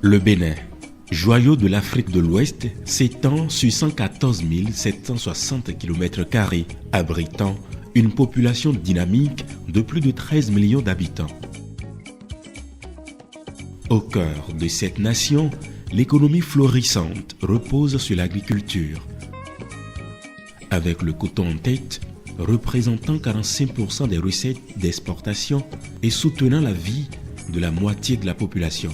Le Bénin, joyau de l'Afrique de l'Ouest, s'étend sur 114 760 km², abritant une population dynamique de plus de 13 millions d'habitants. Au cœur de cette nation, l'économie florissante repose sur l'agriculture. Avec le coton en tête, représentant 45% des recettes d'exportation et soutenant la vie de la moitié de la population.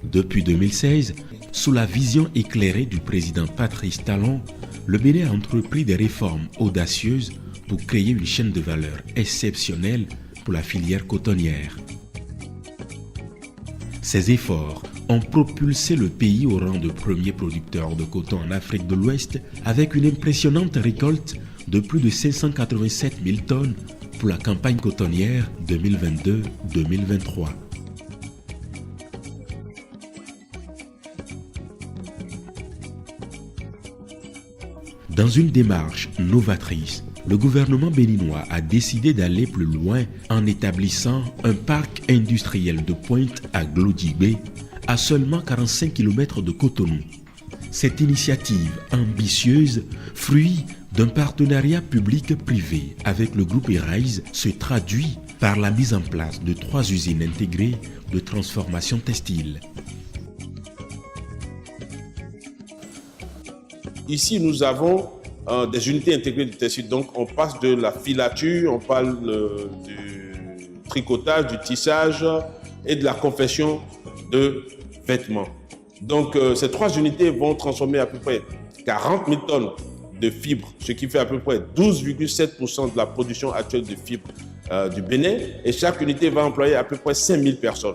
Depuis 2016, sous la vision éclairée du président Patrice Talon, le Bénin a entrepris des réformes audacieuses pour créer une chaîne de valeur exceptionnelle pour la filière cotonnière. Ces efforts ont propulsé le pays au rang de premier producteur de coton en Afrique de l'Ouest avec une impressionnante récolte de plus de 587 000 tonnes pour la campagne cotonnière 2022-2023. Dans une démarche novatrice, le gouvernement béninois a décidé d'aller plus loin en établissant un parc industriel de pointe à Glodjibé, à seulement 45 km de Cotonou. Cette initiative ambitieuse, fruit d'un partenariat public-privé avec le groupe Eraise, se traduit par la mise en place de 3 usines intégrées de transformation textile. Ici, nous avons des unités intégrées de textile. Donc, on passe de la filature, on parle du tricotage, du tissage et de la confection de vêtements. Donc, ces 3 unités vont transformer à peu près 40 000 tonnes de fibres, ce qui fait à peu près 12,7% de la production actuelle de fibres du Bénin. Et chaque unité va employer à peu près 5 000 personnes.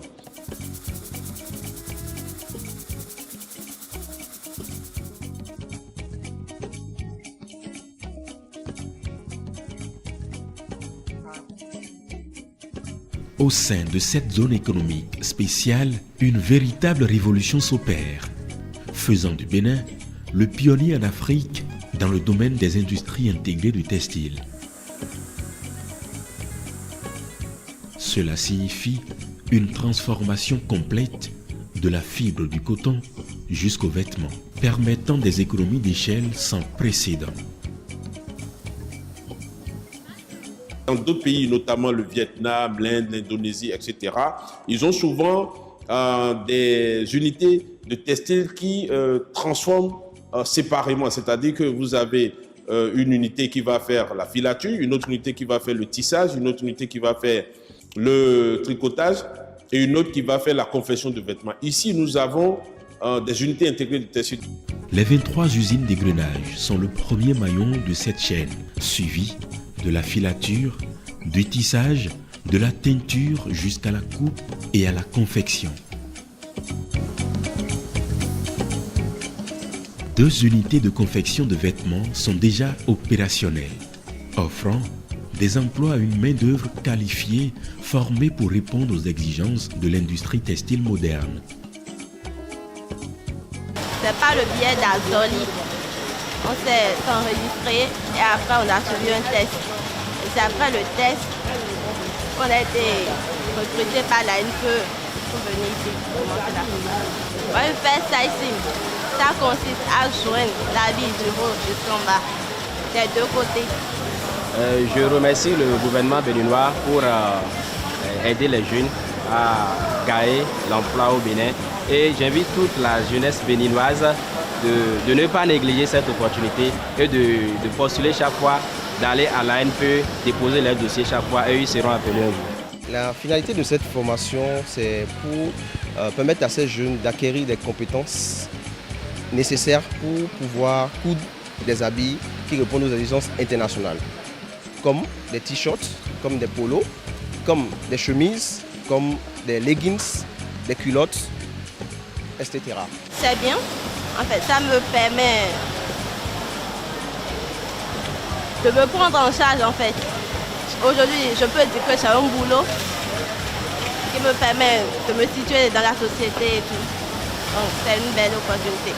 Au sein de cette zone économique spéciale, une véritable révolution s'opère, faisant du Bénin le pionnier en Afrique dans le domaine des industries intégrées du textile. Cela signifie une transformation complète de la fibre du coton jusqu'aux vêtements, permettant des économies d'échelle sans précédent. Dans d'autres pays, notamment le Vietnam, l'Inde, l'Indonésie, etc., ils ont souvent des unités de textile qui transforment séparément. C'est-à-dire que vous avez une unité qui va faire la filature, une autre unité qui va faire le tissage, une autre unité qui va faire le tricotage et une autre qui va faire la confection de vêtements. Ici, nous avons des unités intégrées de textile. Les 23 usines d'égrenage sont le premier maillon de cette chaîne, suivi de la filature, du tissage, de la teinture jusqu'à la coupe et à la confection. 2 unités de confection de vêtements sont déjà opérationnelles, offrant des emplois à une main-d'œuvre qualifiée formée pour répondre aux exigences de l'industrie textile moderne. C'est pas le biais d'Azoli. On s'est enregistré et après on a suivi un test. Et c'est après le test qu'on a été recruté par l'ANPE pour venir ici pour monter la formation. On fait sizing. Ça consiste à joindre la vie du haut jusqu'en bas, des 2 côtés. Je remercie le gouvernement béninois pour aider les jeunes à gagner l'emploi au Bénin. Et j'invite toute la jeunesse béninoise de ne pas négliger cette opportunité et de postuler chaque fois, d'aller à l'ANPE, déposer leur dossier chaque fois et ils seront appelés un jour. La finalité de cette formation, c'est pour permettre à ces jeunes d'acquérir des compétences nécessaires pour pouvoir coudre des habits qui répondent aux exigences internationales, comme des t-shirts, comme des polos, comme des chemises, comme des leggings, des culottes, etc. C'est bien. En fait, ça me permet de me prendre en charge, en fait. Aujourd'hui, je peux dire que c'est un boulot qui me permet de me situer dans la société et tout. Donc, c'est une belle opportunité.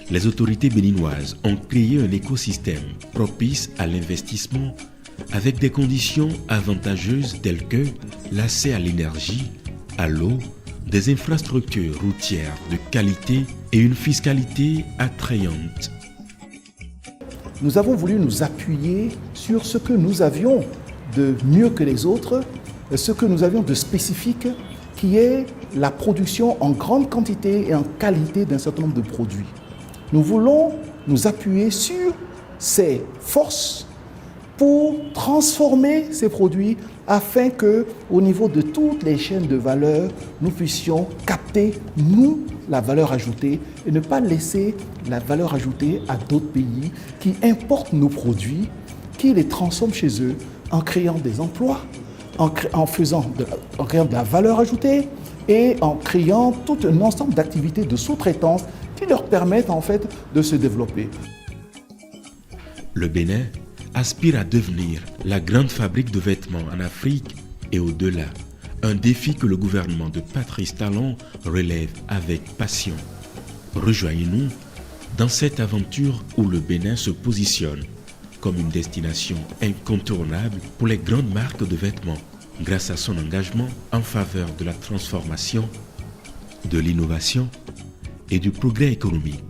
Les autorités béninoises ont créé un écosystème propice à l'investissement avec des conditions avantageuses telles que l'accès à l'énergie, à l'eau, des infrastructures routières de qualité et une fiscalité attrayante. Nous avons voulu nous appuyer sur ce que nous avions de mieux que les autres, ce que nous avions de spécifique, qui est la production en grande quantité et en qualité d'un certain nombre de produits. Nous voulons nous appuyer sur ces forces pour transformer ces produits afin que, au niveau de toutes les chaînes de valeur, nous puissions capter, nous, la valeur ajoutée et ne pas laisser la valeur ajoutée à d'autres pays qui importent nos produits, qui les transforment chez eux en créant des emplois, en créant de la valeur ajoutée et en créant tout un ensemble d'activités de sous-traitance qui leur permettent en fait de se développer. Le Bénin aspire à devenir la grande fabrique de vêtements en Afrique et au-delà. Un défi que le gouvernement de Patrice Talon relève avec passion. Rejoignez-nous dans cette aventure où le Bénin se positionne comme une destination incontournable pour les grandes marques de vêtements grâce à son engagement en faveur de la transformation, de l'innovation et du progrès économique.